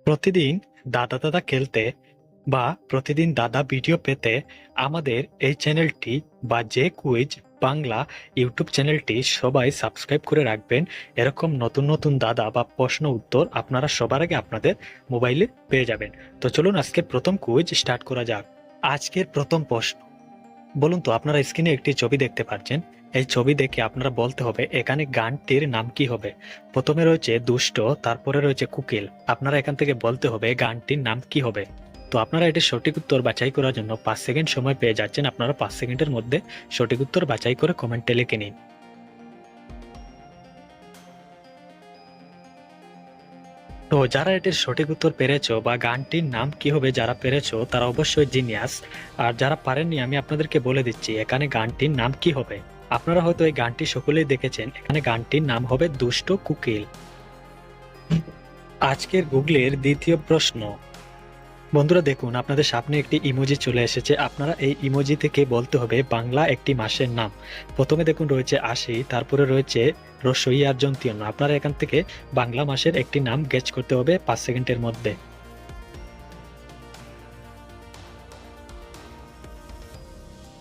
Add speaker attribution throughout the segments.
Speaker 1: প্রতিদিন দাদা দাদা খেলতে বা প্রতিদিন দাদা ভিডিও পেতে আমাদের এই চ্যানেলটি বা যে কুইজ বাংলা ইউটিউব চ্যানেলটি সবাই সাবস্ক্রাইব করে রাখবেন। এরকম নতুন নতুন দাদা বা প্রশ্ন উত্তর আপনারা সবার আগে আপনাদের মোবাইলে পেয়ে যাবেন। তো চলুন আজকে প্রথম কুইজ স্টার্ট করা যাক। আজকের প্রথম প্রশ্ন, বলুন তো আপনারা স্ক্রিনে একটি ছবি দেখতে পাচ্ছেন। এই ছবি দেখে আপনারা বলতে হবে এখানে গানটির নাম কি হবে। প্রথমে রয়েছে দুষ্ট, তারপরে রয়েছে কুকিল। আপনারা এখান থেকে বলতে হবে গানটির নাম কি হবে। তো আপনারা এটি সঠিক উত্তর বাছাই করার জন্য 5 সেকেন্ড সময় পেয়ে যাচ্ছেন। আপনারা 5 সেকেন্ডের মধ্যে সঠিক উত্তর বাছাই করে কমেন্টে লিখে নিন। তো যারা এটির সঠিক উত্তর পেরেছো বা গানটির নাম কি হবে যারা পেরেছো তারা অবশ্যই জিনিয়াস। আর যারা পারেননি আমি আপনাদেরকে বলে দিচ্ছি এখানে গানটির নাম কি হবে। আপনারা হয়তো এই গানটি সকলেই দেখেছেন, এখানে গানটির নাম হবে দুষ্ট কুকিল। আজকের গুগলের দ্বিতীয় প্রশ্ন, বন্ধুরা দেখুন আপনাদের সামনে একটি ইমোজি চলে এসেছে। আপনারা এই ইমোজি থেকে বলতে হবে বাংলা একটি মাসের নাম। প্রথমে দেখুন রয়েছে আশি, তারপরে রয়েছে রসই আর জন্তীয়। আপনারা এখান থেকে বাংলা মাসের একটি নাম গেস করতে হবে 5 সেকেন্ডের মধ্যে।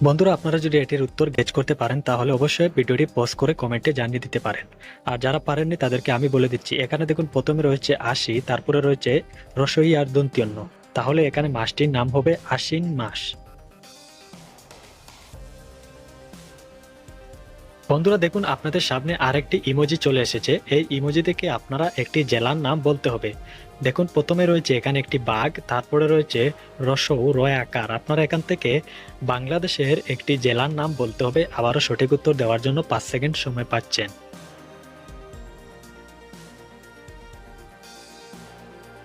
Speaker 1: বন্ধুরা আপনারা যদি এটির উত্তর গেস করতে পারেন তাহলে অবশ্যই ভিডিওটি পজ করে কমেন্টে জানিয়ে দিতে পারেন। আর যারা পারেননি তাদেরকে আমি বলে দিচ্ছি, এখানে দেখুন প্রথমে রয়েছে আশি, তারপরে রয়েছে রসই আর দন্ত্যন্য। তাহলে এখানে মাসটির নাম হবে আশ্বিন মাস। বন্ধুরা দেখুন আপনাদের সামনে আরেকটি ইমোজি চলে এসেছে। এই ইমোজি থেকে আপনারা একটি জেলার নাম বলতে হবে। দেখুন প্রথমে রয়েছে এখানে একটি বাঘ, তারপরে রয়েছে রসৌ রয় আকার। আপনারা এখান থেকে বাংলাদেশের একটি জেলার নাম বলতে হবে। আবারও সঠিক উত্তর দেওয়ার জন্য 5 সেকেন্ড সময় পাচ্ছেন।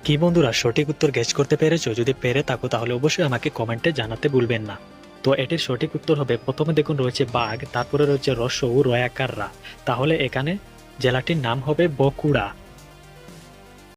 Speaker 1: কি বন্ধুরা সঠিক উত্তর গেস করতে পেরেছো? যদি পেরে থাকো তাহলে অবশ্যই আমাকে কমেন্টে জানাতে ভুলবেন না। তো এটির সঠিক উত্তর হবে, প্রথমে দেখুন রয়েছে বাঘ, তারপরে রয়েছে রসৌ রয়াকার রা। তাহলে এখানে জেলাটির নাম হবে বকুড়া।